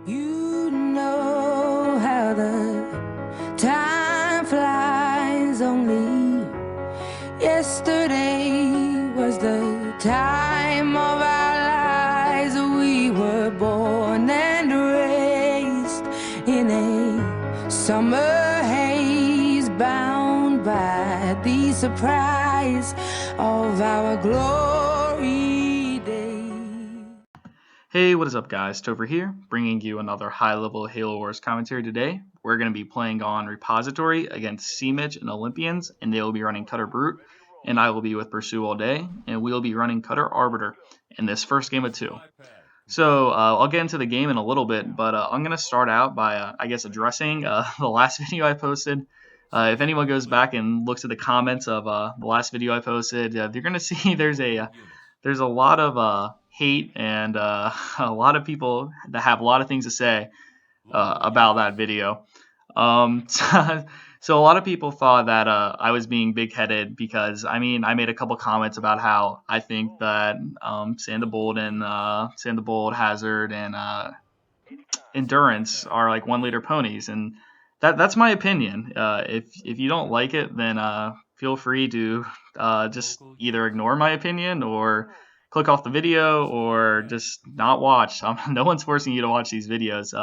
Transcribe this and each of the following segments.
You know how the time flies. Only yesterday was the time of our lives. We were born and raised in a summer haze, bound by the surprise of our glory days. Hey, what is up guys? Topher here, bringing you another high-level Halo Wars commentary today. We're going to be playing on Repository against Mitchx and Olympians, and they will be running Cutter Brute, and I will be with Pursue all day, and we'll be running Cutter Arbiter in this first game of 2. So I'll get into the game in a little bit, but I'm going to start out by, addressing the last video I posted. If anyone goes back and looks at the comments of the last video I posted, they're going to see there's a lot of hate and a lot of people that have a lot of things to say about that video. So a lot of people thought that I was being big-headed because I made a couple comments about how I think that Sandabold, Hazard, and Endurance are like 1-liter ponies, and that's my opinion. If you don't like it, then feel free to just either ignore my opinion or click off the video or just not watch. No one's forcing you to watch these videos.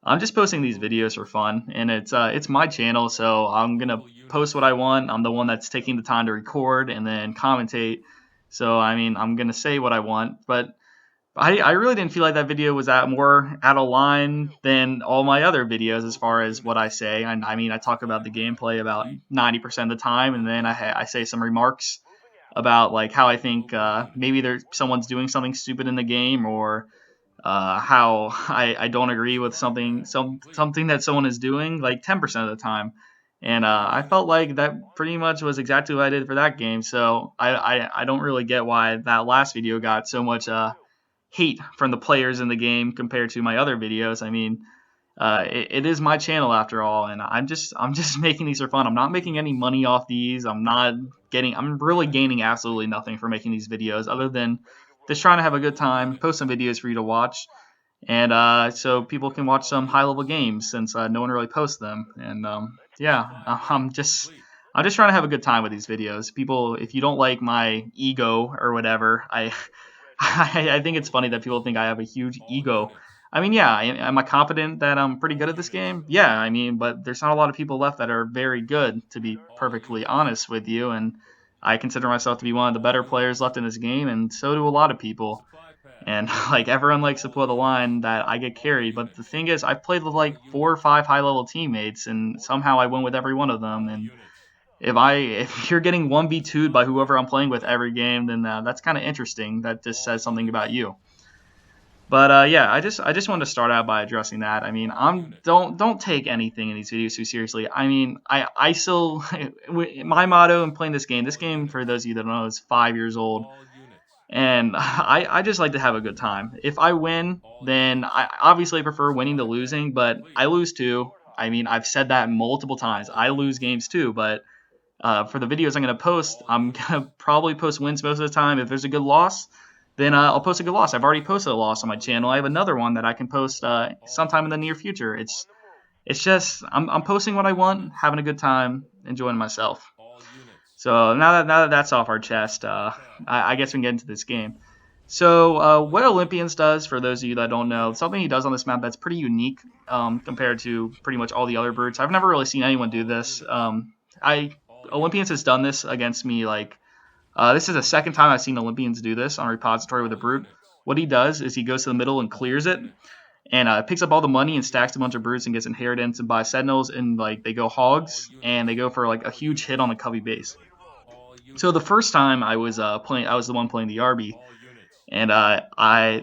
I'm just posting these videos for fun, and it's my channel, so I'm gonna post what I want. I'm the one that's taking the time to record and then commentate. So I'm gonna say what I want, but I really didn't feel like that video was more out of line than all my other videos as far as what I say. I talk about the gameplay about 90% of the time, and then I say some remarks about like how I think maybe someone's doing something stupid in the game, or how I don't agree with something that someone is doing like 10% of the time. And I felt like that pretty much was exactly what I did for that game. So I don't really get why that last video got so much hate from the players in the game compared to my other videos. It is my channel after all, and I'm just making these for fun. I'm not making any money off these. I'm really gaining absolutely nothing from making these videos other than just trying to have a good time, post some videos for you to watch, and so people can watch some high-level games since no one really posts them. And I'm just trying to have a good time with these videos. People, if you don't like my ego or whatever, I think it's funny that people think I have a huge ego. Yeah, am I confident that I'm pretty good at this game? Yeah, but there's not a lot of people left that are very good, to be perfectly honest with you, and I consider myself to be one of the better players left in this game, and so do a lot of people. And like everyone likes to put the line that I get carried, but the thing is, I've played with like 4 or 5 high-level teammates, and somehow I win with every one of them. And if you're getting 1v2'd by whoever I'm playing with every game, then that's kind of interesting. That just says something about you. But yeah, I just wanted to start out by addressing that. Don't take anything in these videos too seriously. I still my motto in playing this game. This game, for those of you that don't know, is 5 years old, and I just like to have a good time. If I win, then I obviously prefer winning to losing, but I lose too. I've said that multiple times. I lose games too, but for the videos I'm going to post, I'm going to probably post wins most of the time. If there's a good loss, then I'll post a good loss. I've already posted a loss on my channel. I have another one that I can post sometime in the near future. It's just I'm posting what I want, having a good time, enjoying myself. So now that that's off our chest, I guess we can get into this game. So what Olympians does, for those of you that don't know, something he does on this map that's pretty unique compared to pretty much all the other brutes. I've never really seen anyone do this. Olympians has done this against me. This is the second time I've seen Olympians do this on Repository with a brute. What he does is he goes to the middle and clears it, and picks up all the money and stacks a bunch of brutes and gets inheritance and buys sentinels, and like they go hogs and they go for like a huge hit on the Covey base. So the first time I was playing, I was the one playing the RB, and I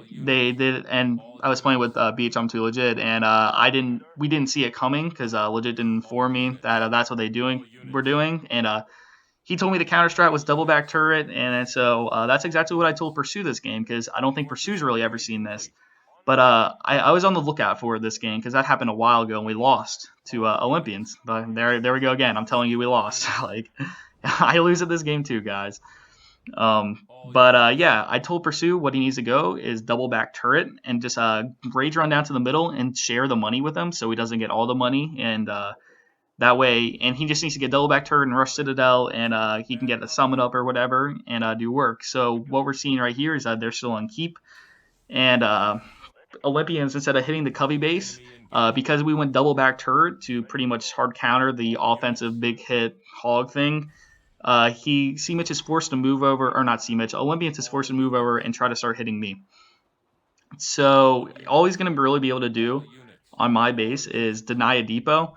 was playing with BHM 2 Legit, and we didn't see it coming because Legit didn't inform me that that's what we're doing, and he told me the counter strat was double back turret, and so that's exactly what I told Pursue this game, because I don't think Pursue's really ever seen this. But I was on the lookout for this game because that happened a while ago and we lost to Olympians. But there we go again. I'm telling you, we lost. Like I lose at this game too, guys. But yeah, I told Pursue what he needs to go is double back turret and just rage run down to the middle and share the money with him so he doesn't get all the money and that way, and he just needs to get double back turret and rush Citadel, and he can get the summon up or whatever and do work. So what we're seeing right here is that they're still on keep, and Olympians, instead of hitting the Covey base, because we went double back turret to pretty much hard counter the offensive big hit hog thing, Mitchx is forced to move over, or not Mitchx, Olympians is forced to move over and try to start hitting me. So all he's going to really be able to do on my base is deny a depot,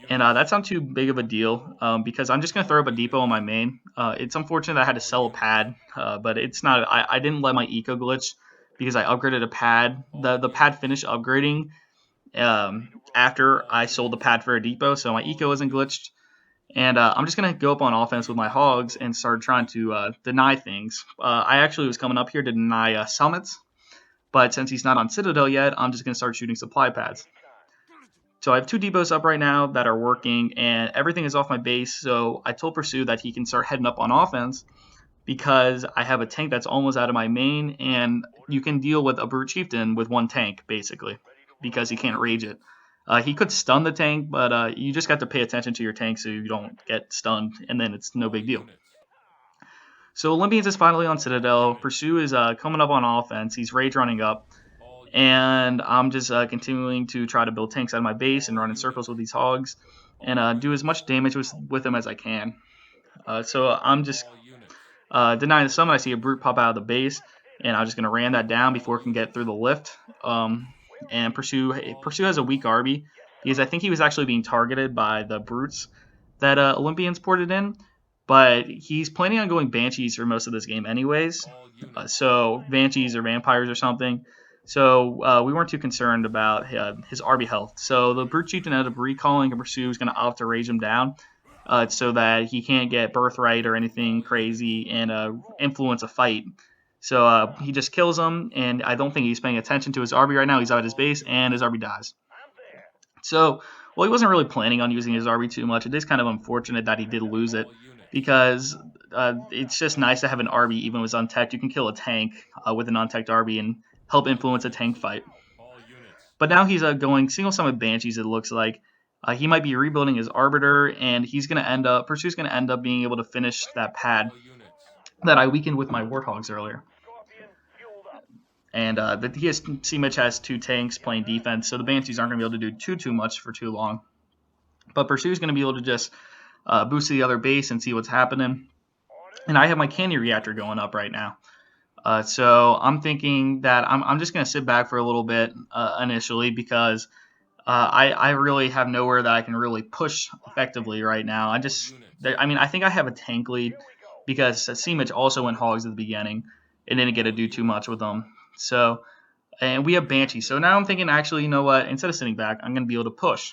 and that's not too big of a deal because I'm just going to throw up a depot on my main. It's unfortunate that I had to sell a pad, but it's not. I didn't let my eco glitch because I upgraded a pad. The pad finished upgrading after I sold the pad for a depot, so my eco isn't glitched. And I'm just going to go up on offense with my hogs and start trying to deny things. I actually was coming up here to deny summits, but since he's not on Citadel yet, I'm just going to start shooting supply pads. So I have 2 depots up right now that are working, and everything is off my base. So I told Pursue that he can start heading up on offense because I have a tank that's almost out of my main, and you can deal with a Brute Chieftain with 1 tank, basically, because he can't rage it. He could stun the tank, but you just got to pay attention to your tank so you don't get stunned, and then it's no big deal. So Olympians is finally on Citadel. Pursue is coming up on offense. He's rage running up. And I'm just continuing to try to build tanks out of my base and run in circles with these hogs and do as much damage with them as I can. So I'm just denying the summon. I see a brute pop out of the base, and I'm just going to ram that down before it can get through the lift. And Pursue has a weak Arby because I think he was actually being targeted by the brutes that Olympians ported in. But he's planning on going Banshees for most of this game anyways. So Banshees or Vampires or something. So we weren't too concerned about his Arby health. So the Brute Chieftain ended up recalling, and Pursue is going to opt to rage him down so that he can't get Birthright or anything crazy and influence a fight. So he just kills him, and I don't think he's paying attention to his Arby right now. He's out at his base, and his Arby dies. So, well, he wasn't really planning on using his Arby too much. It is kind of unfortunate that he did lose it because it's just nice to have an Arby even with untech. You can kill a tank with an untech Arby and help influence a tank fight. But now he's going single summon Banshees, it looks like. He might be rebuilding his Arbiter, and he's going to end up, Pursue's going to end up being able to finish that pad that I weakened with my Warthogs earlier. And Mitchx has 2 tanks playing defense, so the Banshees aren't going to be able to do too much for too long. But Pursue's going to be able to just boost the other base and see what's happening. And I have my Candy Reactor going up right now. So I'm thinking that I'm just going to sit back for a little bit initially because I really have nowhere that I can really push effectively right now. I think I have a tank lead because Mitchx also went hogs at the beginning and didn't get to do too much with them. So, and we have Banshee. So now I'm thinking, actually, you know what? Instead of sitting back, I'm going to be able to push.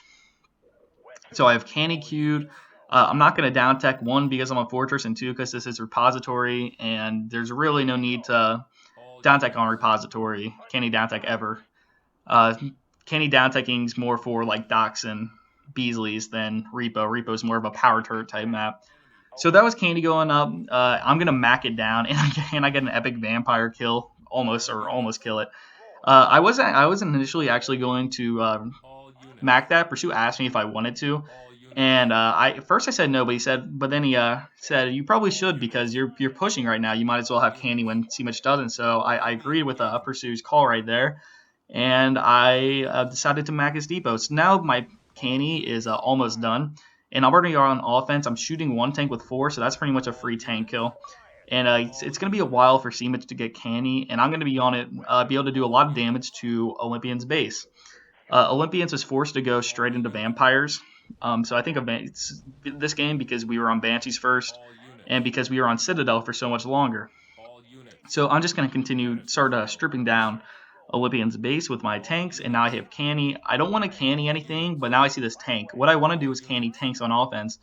So I have Canny queued. I'm not going to down tech, 1, because I'm a Fortress, and 2, because this is repository, and there's really no need to down tech on repository. Canny down tech ever. Canny down teching is more for like Docs and Beasleys than Repo. Repo is more of a power turret type map. So that was Candy going up. I'm going to mac it down, and I get an epic vampire kill, almost kill it. I wasn't initially actually going to mac that. Pursue asked me if I wanted to, and first I said no, but then he said you probably should because you're pushing right now. You might as well have Candy when Mitchx doesn't. So I agreed with Pursue's call right there, and I decided to mac his depot. So now my Candy is almost done. And I'm already on offense. I'm shooting 1 tank with 4, so that's pretty much a free tank kill. And it's going to be a while for Mitchx to get Canny, and I'm going to be on it, be able to do a lot of damage to Olympians' base. Olympians was forced to go straight into Vampires. So I think it's this game because we were on Banshees first, and because we were on Citadel for so much longer. So I'm just going to continue, start stripping down Olympians' base with my tanks, and now I have Canny. I don't want to Canny anything, but now I see this tank. What I want to do is Canny tanks on offense.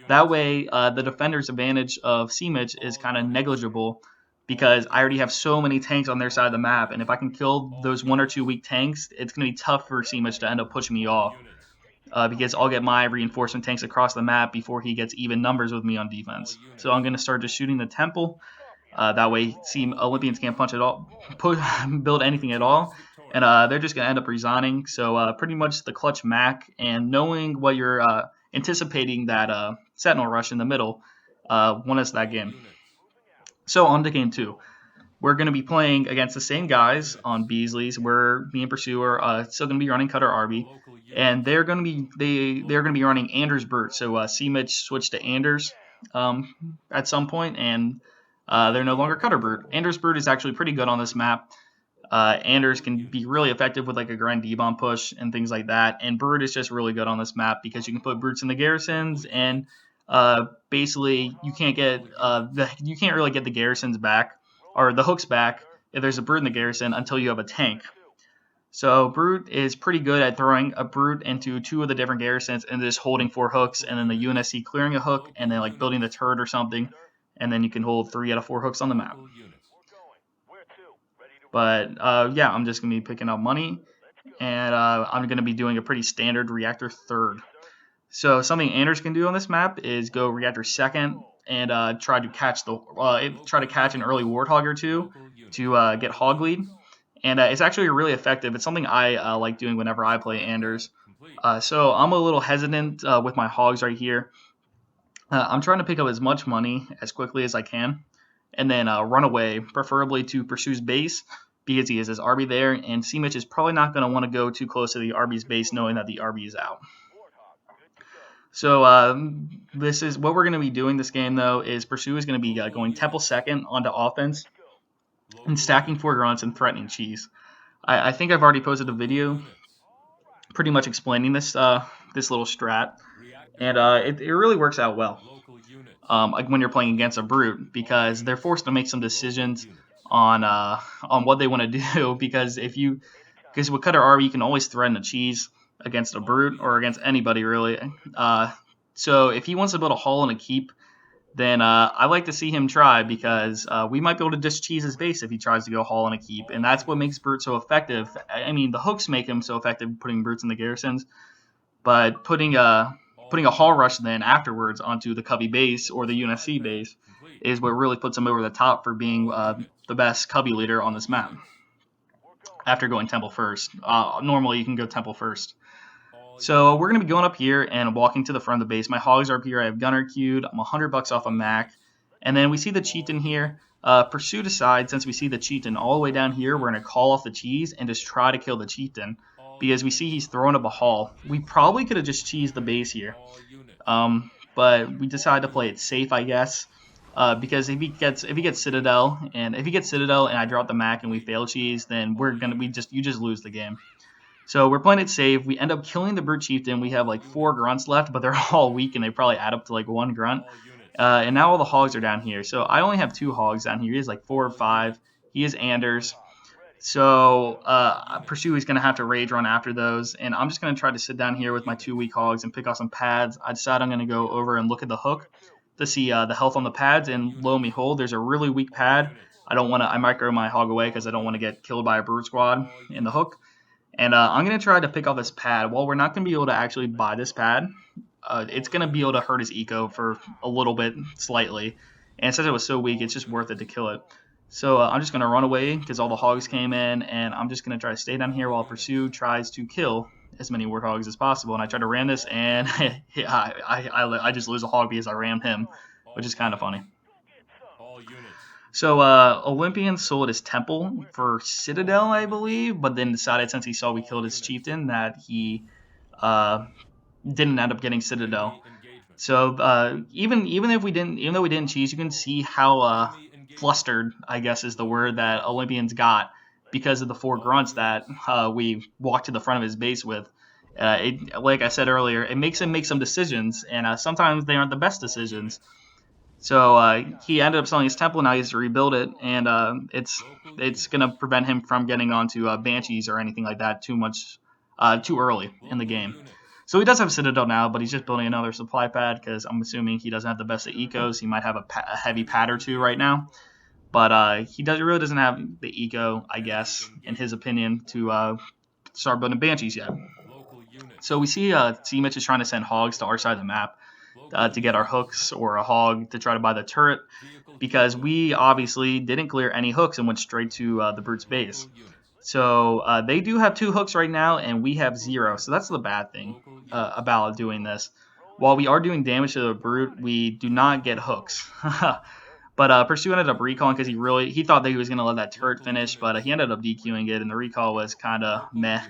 That way, the defender's advantage of Mitchx is kind of negligible because I already have so many tanks on their side of the map, and if I can kill those 1 or 2 weak tanks, it's going to be tough for Mitchx to end up pushing me off because I'll get my reinforcement tanks across the map before he gets even numbers with me on defense. So I'm going to start just shooting the temple. That way, Olympians can't punch at all, build anything at all, and they're just gonna end up resigning. So pretty much the clutch Mac and knowing what you're anticipating that Sentinel rush in the middle won us that game. So on to game two. We're going to be playing against the same guys on Beasleys. Where me and Pursue are still going to be running Cutter Arby, and they're going to be running Anders Burt. So Mitchx switched to Anders at some point, and they're no longer Cutter Burt. Anders Burt is actually pretty good on this map. Anders can be really effective with like a grind D-bomb push and things like that. And Bird is just really good on this map because you can put Brutes in the garrisons, and basically you can't really get the garrisons back or the hooks back if there's a Brute in the garrison until you have a tank. So Brute is pretty good at throwing a Brute into two of the different garrisons and just holding 4 hooks, and then the UNSC clearing a hook and then like building the turret or something, and then you can hold 3 out of 4 hooks on the map. But yeah, I'm just going to be picking up money, and I'm going to be doing a pretty standard reactor third. So something Anders can do on this map is go reactor second and try to catch an early warthog or two to get hog lead. And it's actually really effective. It's something I like doing whenever I play Anders. So I'm a little hesitant with my hogs right here. I'm trying to pick up as much money as quickly as I can, and then run away, preferably to Pursue's base, because he has his RB there, and Mitchx is probably not going to want to go too close to the RB's base knowing that the RB is out. So this is what we're going to be doing this game, though, is Pursue is going to be going Temple second onto offense and stacking 4 grunts and threatening cheese. I think I've already posted a video pretty much explaining this little strat, and it really works out well. Like when you're playing against a Brute, because they're forced to make some decisions on what they want to do, because with Cutter RB you can always threaten a cheese against a Brute or against anybody really. So if he wants to build a hull and a keep, then I like to see him try, because we might be able to just cheese his base if he tries to go hull and a keep, and that's what makes Brute so effective. I mean, the hooks make him so effective putting Brutes in the garrisons, but putting a hull rush then afterwards onto the Cubby base or the UNSC base is what really puts him over the top for being the best Cubby leader on this map. After going Temple first. Normally you can go Temple first. So we're going to be going up here and walking to the front of the base. My hogs are up here. I have Gunner queued. I'm $100 off a Mac. And then we see the chieftain here. Pursue decides, since we see the chieftain all the way down here, we're going to call off the cheese and just try to kill the chieftain, because we see he's throwing up a hull. We probably could have just cheesed the base here. But we decided to play it safe, I guess. Because if he gets Citadel and I drop the Mac and we fail cheese, then you just lose the game. So we're playing it safe. We end up killing the Brute Chieftain. We have like 4 grunts left, but they're all weak and they probably add up to like 1 grunt. And now all the hogs are down here. So I only have 2 hogs down here. He has like 4 or 5. He is Anders. So Pursue is going to have to rage run after those. And I'm just going to try to sit down here with my 2 weak hogs and pick off some pads. I decide I'm going to go over and look at the hook to see the health on the pads. And lo and behold, there's a really weak pad. I micro my hog away because I don't want to get killed by a Brute squad in the hook. And I'm going to try to pick off this pad. While we're not going to be able to actually buy this pad, it's going to be able to hurt his eco for a little bit, slightly. And since it was so weak, it's just worth it to kill it. So I'm just going to run away because all the hogs came in, and I'm just going to try to stay down here while Pursue tries to kill as many warthogs as possible. And I try to ram this, and I just lose a hog because I rammed him, which is kind of funny. So Olympians sold his temple for Citadel, I believe, but then decided, since he saw we killed his chieftain, that he didn't end up getting Citadel. So even though we didn't cheese, you can see how flustered, I guess is the word, that Olympians got because of the 4 grunts that we walked to the front of his base with. Like I said earlier, it makes him make some decisions, and sometimes they aren't the best decisions. So he ended up selling his temple. Now he has to rebuild it, and it's going to prevent him from getting onto Banshees or anything like that too early in the game. So he does have Citadel now, but he's just building another supply pad because I'm assuming he doesn't have the best of ecos. He might have a heavy pad or 2 right now, but he really doesn't have the eco, I guess, in his opinion, to start building Banshees yet. So we see Mitchx is trying to send hogs to our side of the map. to get our hooks or a hog to try to buy the turret, because we obviously didn't clear any hooks and went straight to the brute's base. So they do have 2 hooks right now, and we have 0. So that's the bad thing about doing this. While we are doing damage to the brute, we do not get hooks. But Pursue ended up recalling because he thought that he was going to let that turret finish, but he ended up DQing it, and the recall was kind of meh.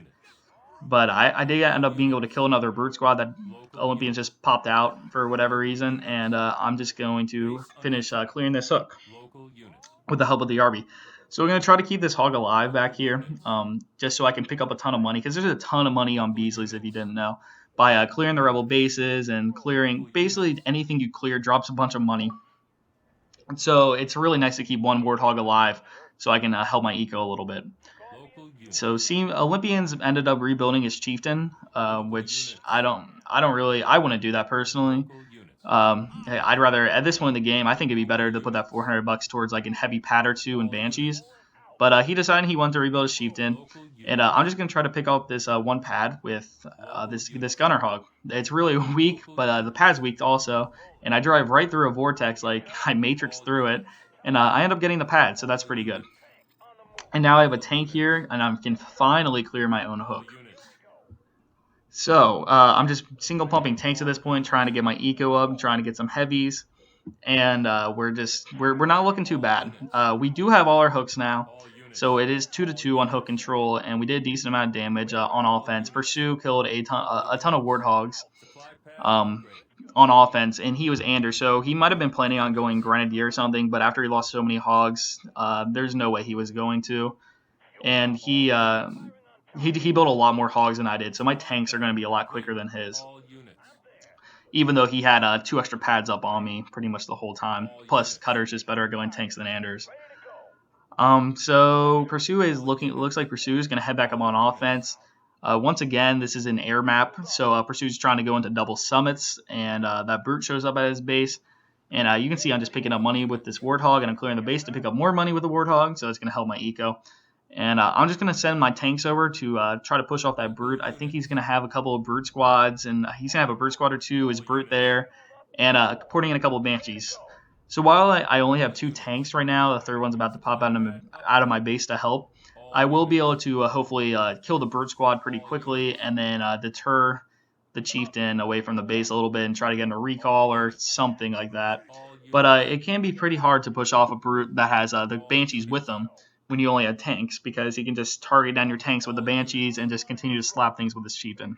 But I did end up being able to kill another brute squad that Olympians just popped out for whatever reason, and I'm just going to finish clearing this hook with the help of the RB. So we're going to try to keep this hog alive back here, just so I can pick up a ton of money, because there's a ton of money on Beasleys if you didn't know. By clearing the rebel bases and clearing basically anything you clear drops a bunch of money. So it's really nice to keep one warthog alive so I can help my eco a little bit. So Olympians ended up rebuilding his chieftain, which I wouldn't do that personally. I'd rather, at this point in the game, I think it'd be better to put that $400 towards like a heavy pad or 2 and banshees. But he decided he wanted to rebuild his chieftain, and I'm just gonna try to pick up this 1 pad with this gunner hog. It's really weak, but the pad's weak also, and I drive right through a vortex, like I matrix through it, and I end up getting the pad, so that's pretty good. And now I have a tank here, and I can finally clear my own hook. So I'm just single pumping tanks at this point, trying to get my eco up, trying to get some heavies, and we're not looking too bad. We do have all our hooks now, so it is 2-2 on hook control, and we did a decent amount of damage on offense. Pursue killed a ton of warthogs on offense, and he was Anders, so he might have been planning on going Grenadier or something, but after he lost so many hogs, there's no way he was going to. And he built a lot more hogs than I did, so my tanks are going to be a lot quicker than his. Even though he had 2 extra pads up on me pretty much the whole time. Plus, Cutter's just better at going tanks than Anders. So Pursue looks like Pursue is going to head back up on offense. Once again, this is an air map, so Pursue's trying to go into double summits, and that brute shows up at his base. And you can see I'm just picking up money with this warthog, and I'm clearing the base to pick up more money with the warthog, so it's going to help my eco. And I'm just going to send my tanks over to try to push off that brute. I think he's going to have a couple of brute squads, and he's going to have a brute squad or 2, his brute there, and porting in a couple of banshees. So while I only have 2 tanks right now, the third one's about to pop out of my base to help, I will be able to hopefully kill the brute squad pretty quickly, and then deter the chieftain away from the base a little bit and try to get a recall or something like that. But it can be pretty hard to push off a brute that has the banshees with them when you only have tanks, because he can just target down your tanks with the banshees and just continue to slap things with his chieftain.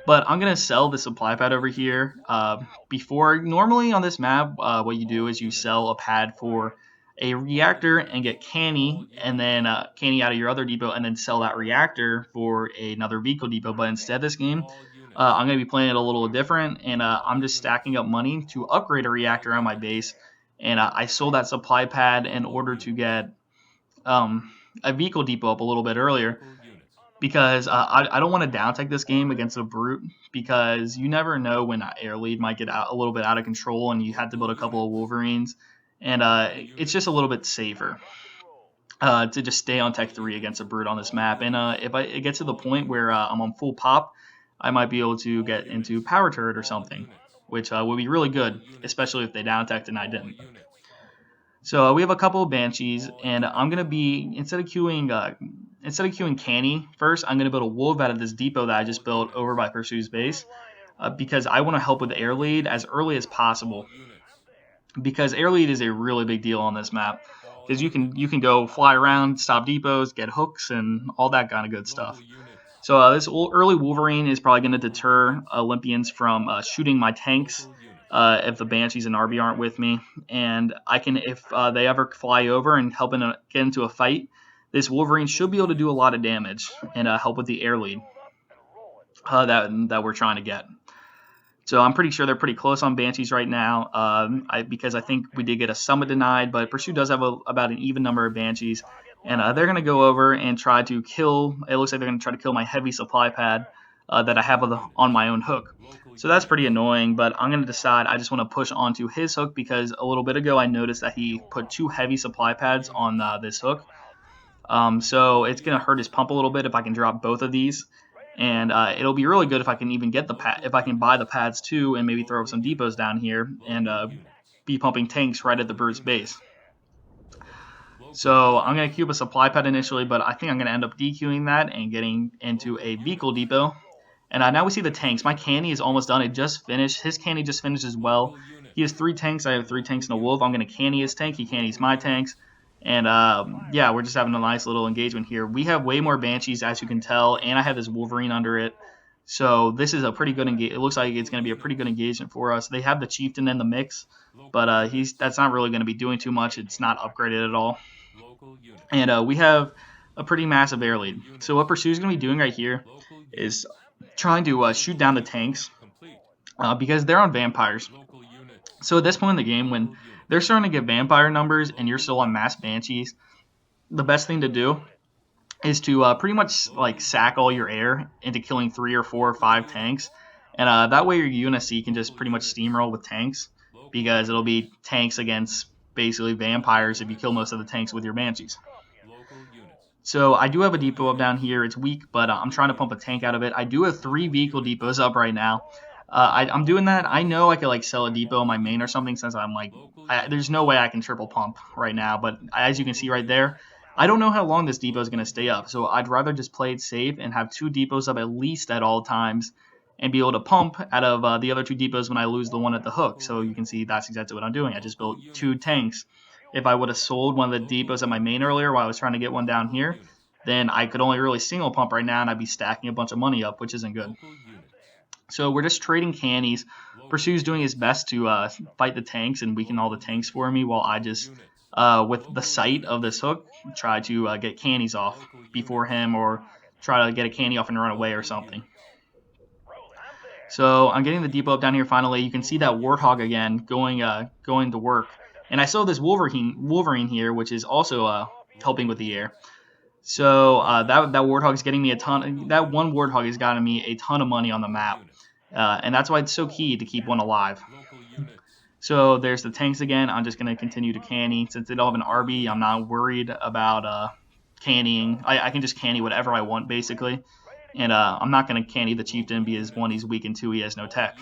But I'm going to sell the supply pad over here. Normally on this map, what you do is you sell a pad for a reactor and get canny, and then canny out of your other depot, and then sell that reactor for another vehicle depot. But instead this game, I'm going to be playing it a little different, and I'm just stacking up money to upgrade a reactor on my base. And I sold that supply pad in order to get a vehicle depot up a little bit earlier, because I don't want to downtech this game against a brute, because you never know when air lead might get a little bit out of control and you have to build a couple of Wolverines, and it's just a little bit safer to just stay on tech 3 against a brute on this map. And if it gets to the point where I'm on full pop, I might be able to get into power turret or something, which would be really good, especially if they downtech and I didn't. So we have a couple of banshees, and I'm gonna be instead of queuing canny first, I'm gonna build a wolf out of this depot that I just built over by Pursue's base, because I want to help with the air lead as early as possible. Because air lead is a really big deal on this map, because you can go fly around, stop depots, get hooks, and all that kind of good stuff. So this early Wolverine is probably going to deter Olympians from shooting my tanks if the Banshees and RB aren't with me. And I can, if they ever fly over and help get into a fight, this Wolverine should be able to do a lot of damage and help with the air lead that we're trying to get. So I'm pretty sure they're pretty close on Banshees right now, because I think we did get a summit denied, but Pursuit does have about an even number of Banshees. And they're going to go over and try to kill, it looks like they're going to try to kill my heavy supply pad that I have on my own hook. So that's pretty annoying, but I'm going to decide I just want to push onto his hook, because a little bit ago I noticed that he put 2 heavy supply pads on this hook. So it's going to hurt his pump a little bit if I can drop both of these. And it'll be really good if I can even get the pad, if I can buy the pads too, and maybe throw some depots down here and be pumping tanks right at the bird's base. So I'm going to queue up a supply pad initially, but I think I'm going to end up dequeuing that and getting into a vehicle depot. And now we see the tanks. My canny is almost done. It just finished. His canny just finished as well. He has 3 tanks. I have 3 tanks and a wolf. I'm going to canny his tank. He cannies my tanks. And yeah, we're just having a nice little engagement here. We have way more banshees, as you can tell, and I have this wolverine under it. So this is a pretty good engagement. It looks like it's going to be a pretty good engagement for us. They have the chieftain in the mix, but that's not really going to be doing too much. It's not upgraded at all. And we have a pretty massive air lead. So what Pursue's going to be doing right here is trying to shoot down the tanks because they're on vampires. So at this point in the game, when they're starting to get vampire numbers and you're still on mass banshees, the best thing to do is to pretty much like sack all your air into killing 3 or 4 or 5 tanks, and that way your UNSC can just pretty much steamroll with tanks because it'll be tanks against basically vampires if you kill most of the tanks with your banshees. So I do have a depot up down here. It's weak, but I'm trying to pump a tank out of it. I do have 3 vehicle depots up right now. I'm doing that. I know I could like sell a depot on my main or something since I'm like, there's no way I can triple pump right now. But as you can see right there, I don't know how long this depot is going to stay up. So I'd rather just play it safe and have 2 depots up at least at all times and be able to pump out of the other 2 depots when I lose the one at the hook. So you can see that's exactly what I'm doing. I just built 2 tanks. If I would have sold one of the depots at my main earlier while I was trying to get one down here, then I could only really single pump right now and I'd be stacking a bunch of money up, which isn't good. So we're just trading cannies. Pursue's doing his best to fight the tanks and weaken all the tanks for me while I just, with the sight of this hook, try to get cannies off before him or try to get a canny off and run away or something. So I'm getting the depot up down here finally. You can see that Warthog again going to work. And I saw this Wolverine here, which is also helping with the air. So that Warthog is getting me a ton. That one Warthog has gotten me a ton of money on the map, and that's why it's so key to keep one alive. So there's the tanks again. I'm just gonna continue to canny since they don't have an RB. I'm not worried about cannying. I can just canny whatever I want basically, and I'm not gonna canny the chieftain because 1, he's weak, and 2, he has no tech.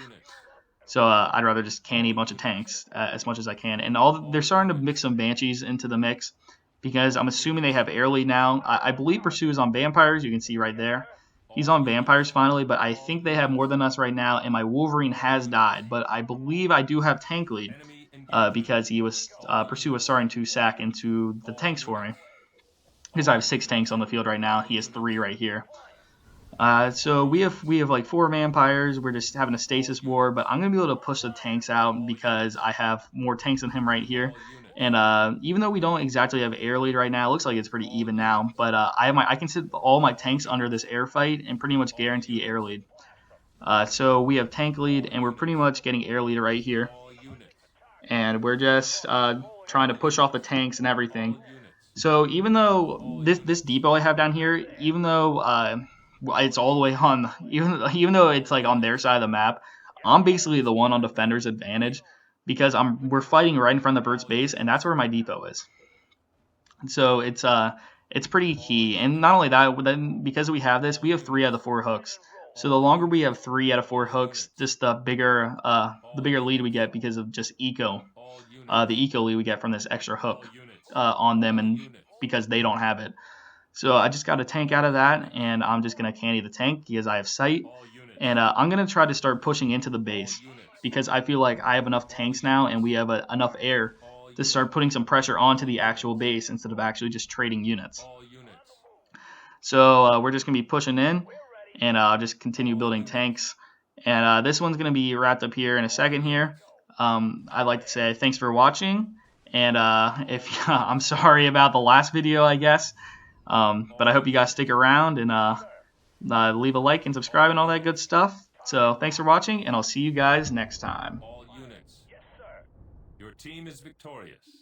So I'd rather just canny a bunch of tanks as much as I can. And they're starting to mix some banshees into the mix because I'm assuming they have air lead now. I believe Pursue is on vampires. You can see right there. He's on vampires finally, but I think they have more than us right now, and my Wolverine has died. But I believe I do have tank lead because Pursue was starting to sack into the tanks for me. Because I have 6 tanks on the field right now. He has 3 right here. So we have like 4 vampires. We're just having a stasis war, but I'm gonna be able to push the tanks out because I have more tanks than him right here. And even though we don't exactly have air lead right now, it looks like it's pretty even now. But I can sit all my tanks under this air fight and pretty much guarantee air lead. So we have tank lead, and we're pretty much getting air lead right here. And we're just trying to push off the tanks and everything. So even though this depot I have down here, even though it's all the way on, even though it's like on their side of the map, I'm basically the one on defender's advantage because we're fighting right in front of the bird's base, and that's where my depot is. So it's pretty key. And not only that, then because we have this, we have 3 out of the 4 hooks. So the longer we have 3 out of 4 hooks, just the bigger lead we get because of just eco, the eco lead we get from this extra hook on them, and because they don't have it. So I just got a tank out of that, and I'm just going to canny the tank because I have sight. And I'm going to try to start pushing into the base because I feel like I have enough tanks now and we have enough air to start putting some pressure onto the actual base instead of actually just trading units. So we're just going to be pushing in, and I'll just continue building tanks. And this one's going to be wrapped up here in a second here. I'd like to say thanks for watching. And if I'm sorry about the last video, I guess. But I hope you guys stick around and leave a like and subscribe and all that good stuff. So thanks for watching, and I'll see you guys next time. All units. Your team is victorious.